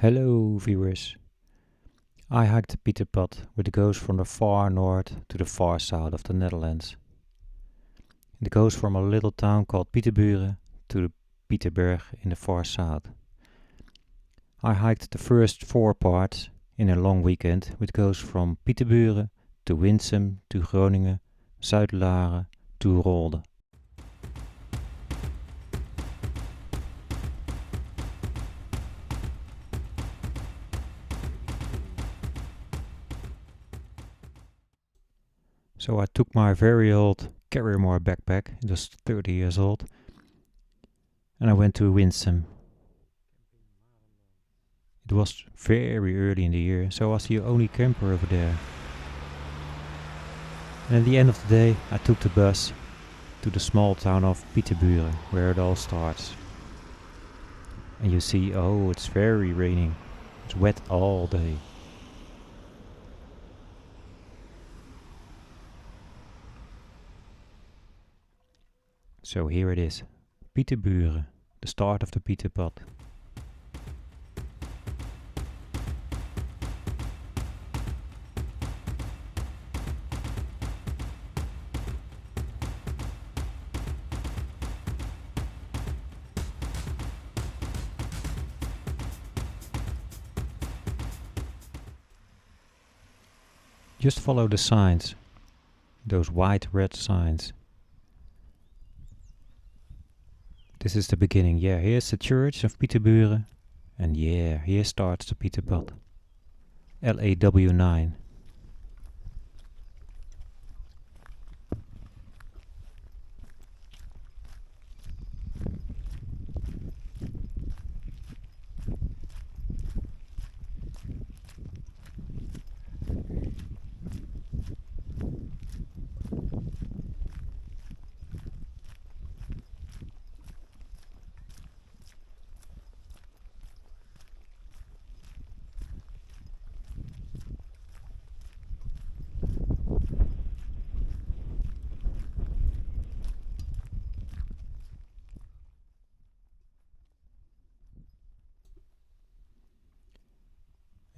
Hello viewers. I hiked Pieterpad, which goes from the far north to the far south of the Netherlands. It goes from a little town called Pieterburen to the Pieterberg in the far south. I hiked the first 4 parts in a long weekend, which goes from Pieterburen to Winsum to Groningen, Zuid-Laren to Rolde. So I took my very old Carrymore backpack, it was 30 years old, and I went to Winsum. It was very early in the year, so I was the only camper over there. And at the end of the day, I took the bus to the small town of Pieterburen, where it all starts. And you see, oh, it's very raining. It's wet all day. So here it is, Pieterburen, the start of the Pieterpad. Just follow the signs, those white red signs. This is the beginning. Yeah, here's the church of Pieterburen, and yeah, here starts the Pieterpad. LAW9.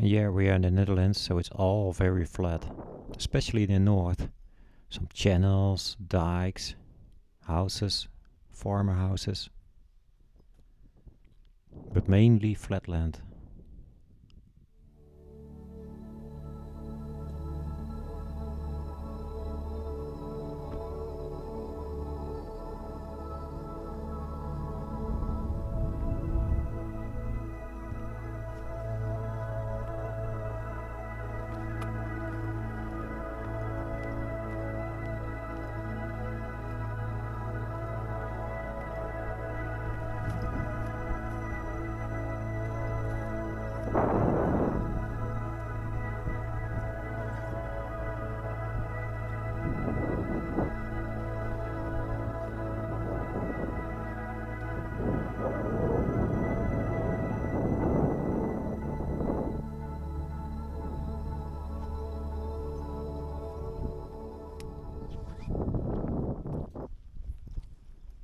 Yeah, we are in the Netherlands, so it's all very flat, especially in the north. Some channels, dikes, houses, farmer houses, but mainly flat land.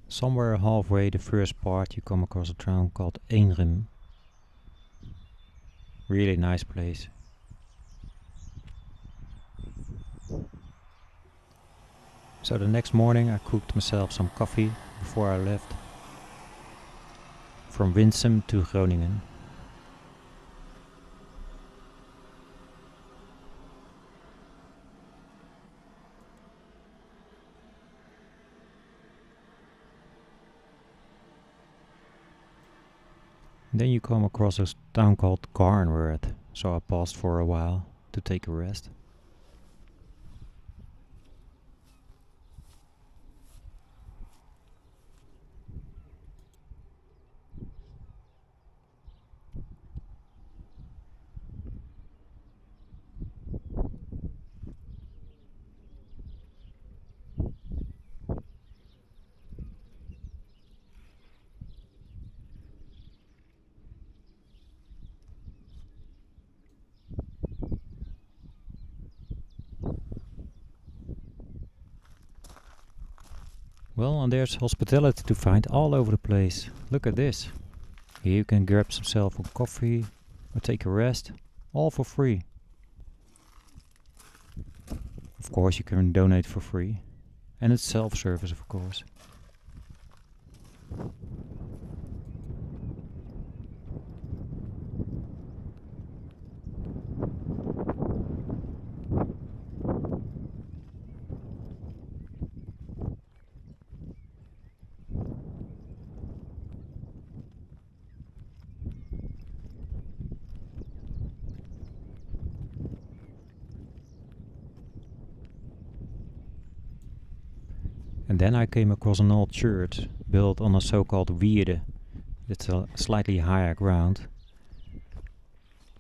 Somewhere halfway the first part you come across a town called Eenrum. Really nice place. So the next morning I cooked myself some coffee before I left from Winsum to Groningen. Then you come across a town called Garnworth, so I paused for a while to take a rest. Well, and there's hospitality to find all over the place. Look at this. Here you can grab yourself a coffee or take a rest, all for free. Of course, you can donate for free, and it's self-service, of course. And then I came across an old church built on a so-called wierde. It's a slightly higher ground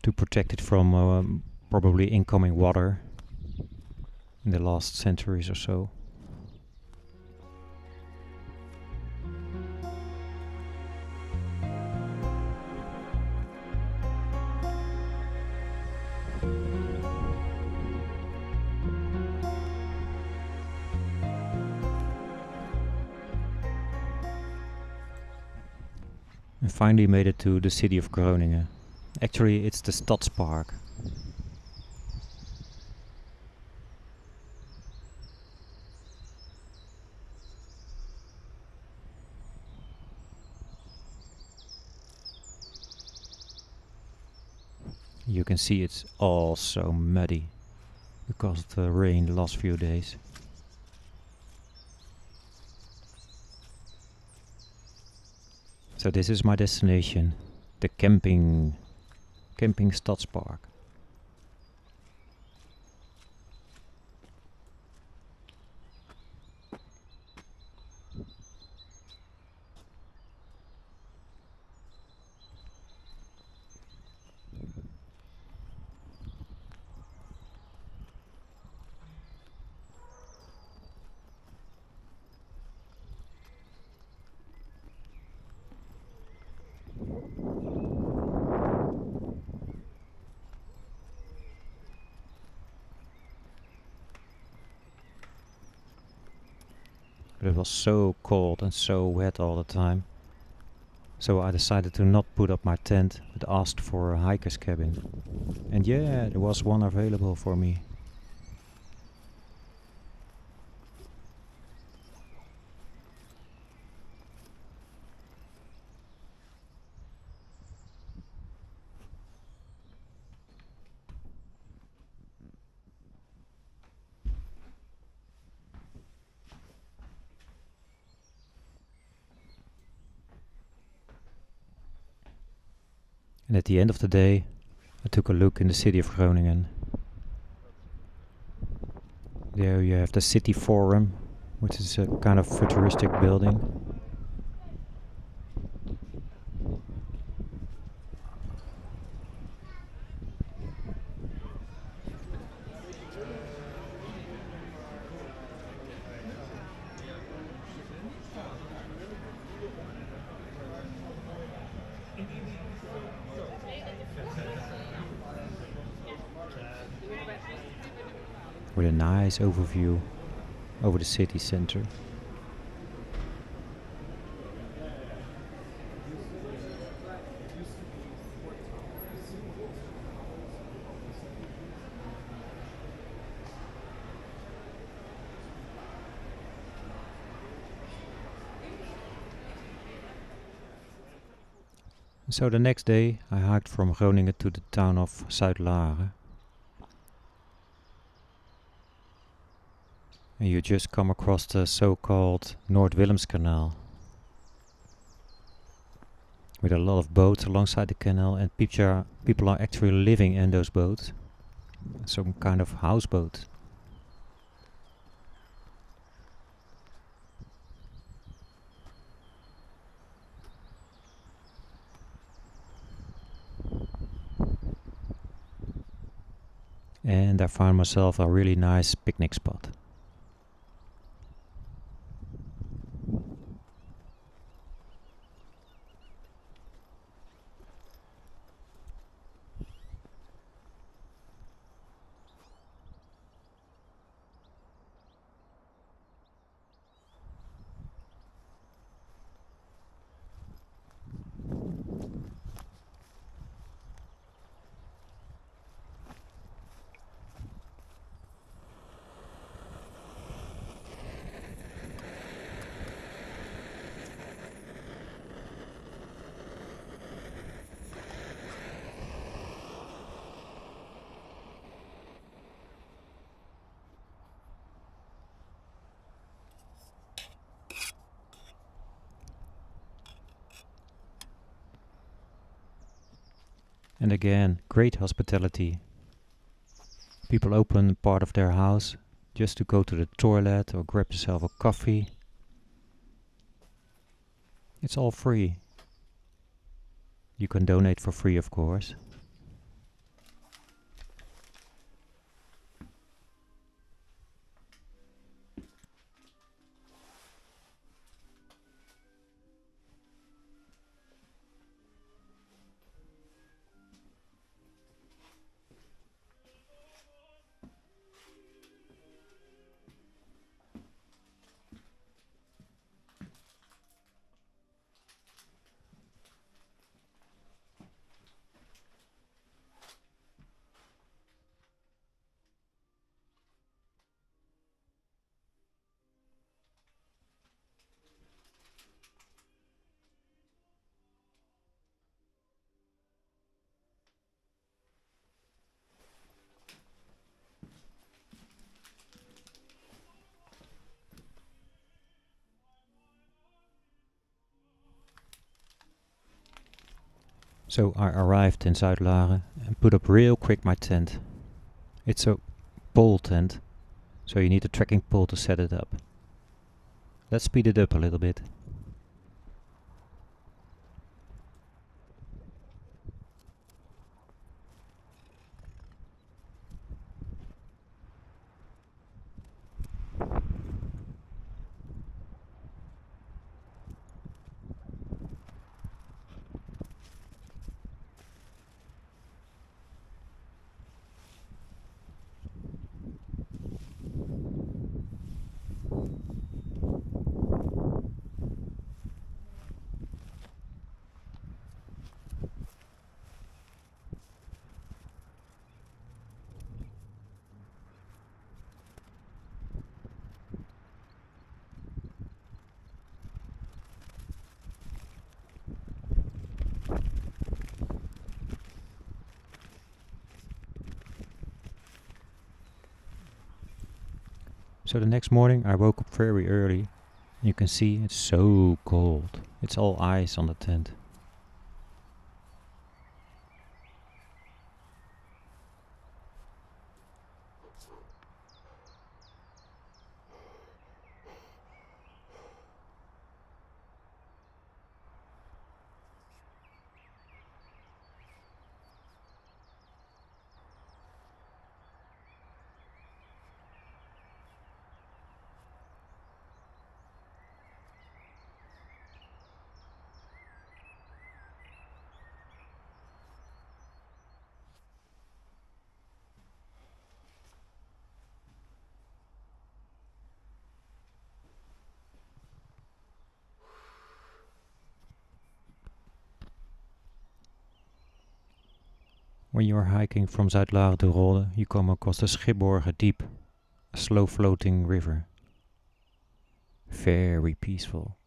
to protect it from probably incoming water in the last centuries or so. And finally made it to the city of Groningen. Actually, it's the Stadspark. You can see it's all so muddy because of the rain the last few days. So this is my destination, the camping Stadspark. But it was so cold and so wet all the time. So I decided to not put up my tent, but asked for a hiker's cabin. And yeah, there was one available for me. And at the end of the day, I took a look in the city of Groningen. There you have the city forum, which is a kind of futuristic building. With a nice overview over the city center. So the next day I hiked from Groningen to the town of Zuid-Laren. And you just come across the so-called Noord-Willemscanal. With a lot of boats alongside the canal, and people are actually living in those boats. Some kind of houseboat. And I found myself a really nice picnic spot. And again, great hospitality. People open part of their house just to go to the toilet or grab yourself a coffee. It's all free. You can donate for free, of course. So I arrived in Zuid-Laren and put up real quick my tent. It's a pole tent, so you need a trekking pole to set it up. Let's speed it up a little bit. So the next morning I woke up very early. You can see it's so cold. It's all ice on the tent. When you are hiking from Zuid-Laren to Rolde, you come across the Schipborgen Deep, a slow floating river. Very peaceful.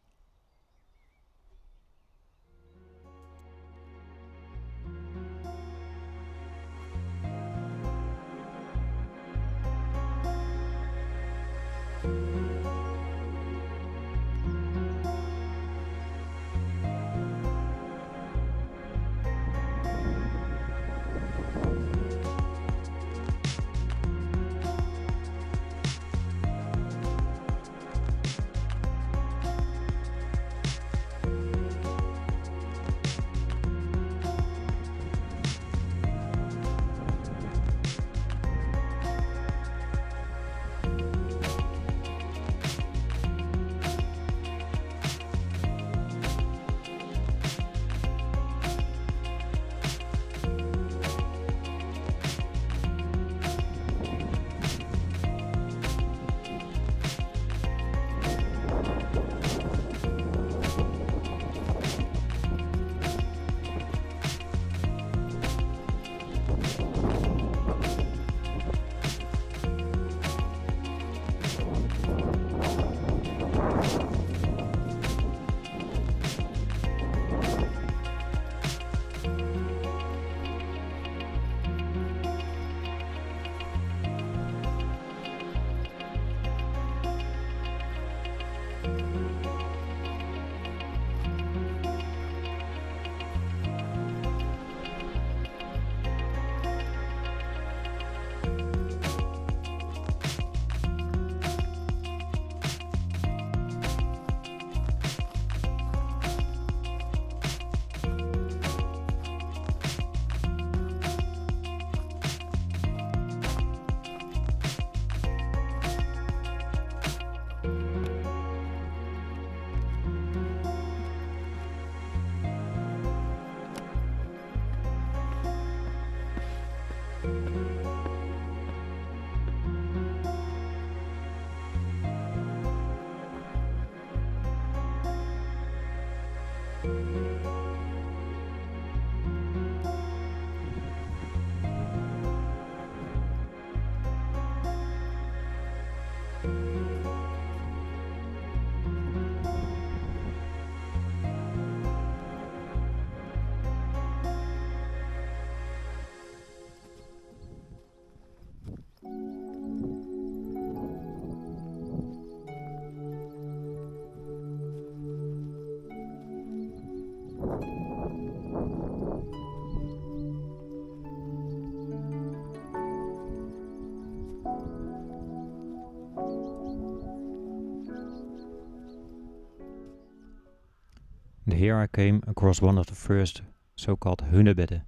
And here I came across one of the first so-called hunnebedden.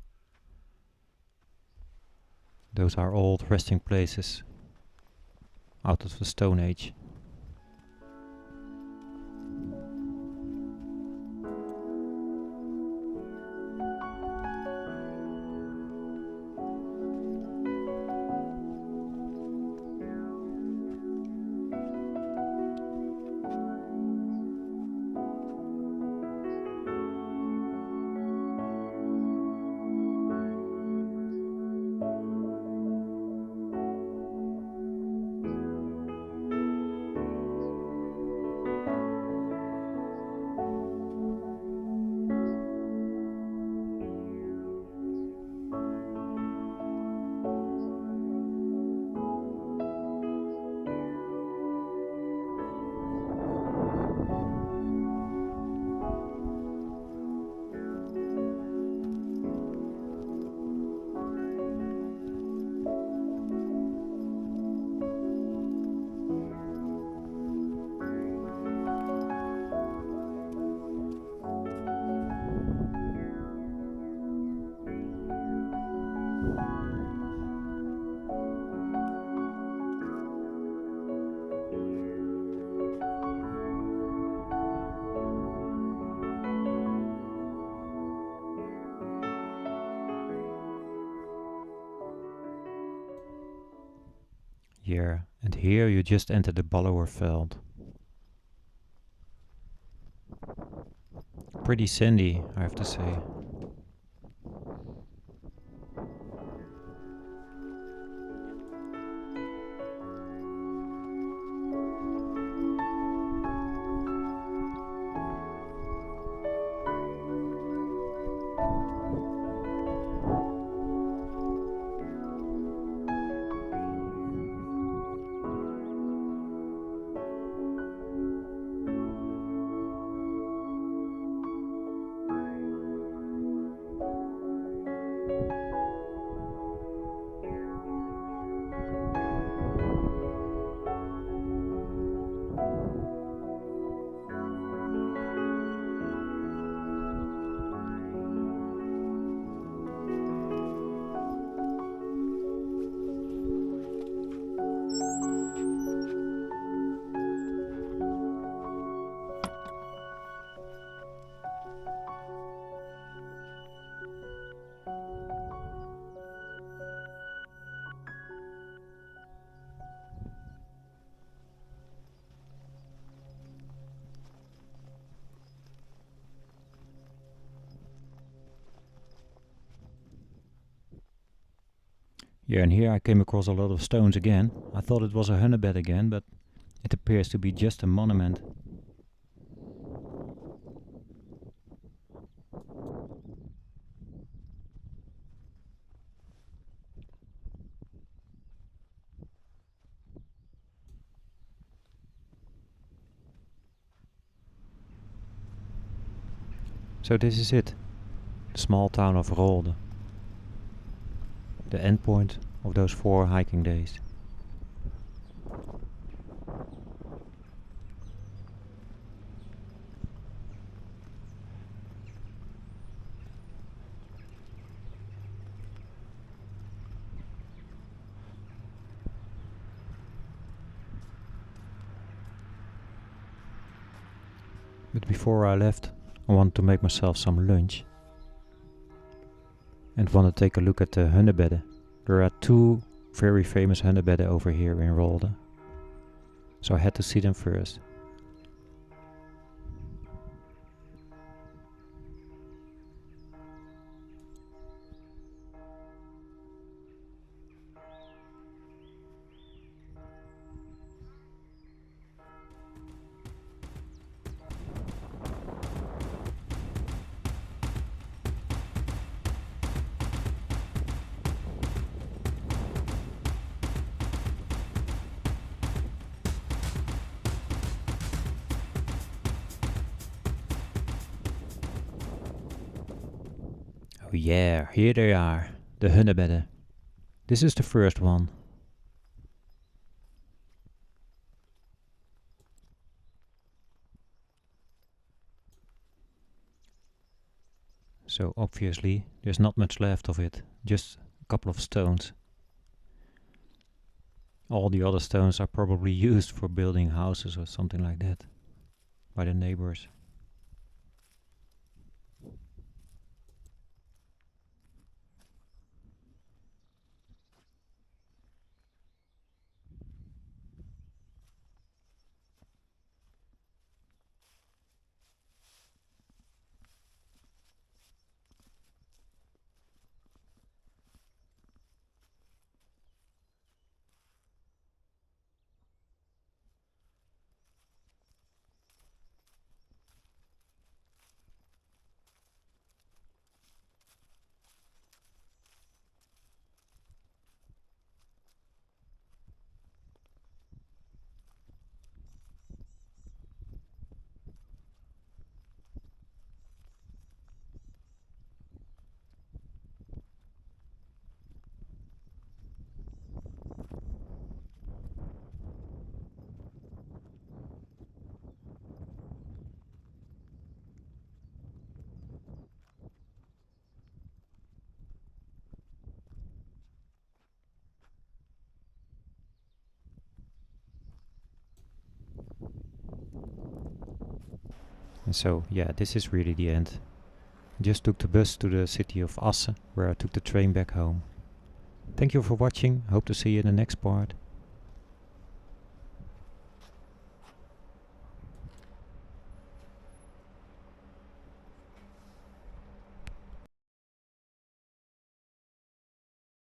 Those are old resting places out of the Stone Age. Yeah, and here you just enter the Ballowerveld. Pretty sandy, I have to say. Yeah, and here I came across a lot of stones again. I thought it was a hunnebed again, but it appears to be just a monument. So this is it, the small town of Rolde. The endpoint of those 4 hiking days. But before I left, I wanted to make myself some lunch and want to take a look at the hunnebedden. There are 2 very famous hunnebedden over here in Rolde, so I had to see them first. Oh yeah, here they are, the hunnebedden. This is the first one. So obviously there's not much left of it, just a couple of stones. All the other stones are probably used for building houses or something like that by the neighbors. And so, yeah, this is really the end. I just took the bus to the city of Asse, where I took the train back home. Thank you for watching, hope to see you in the next part.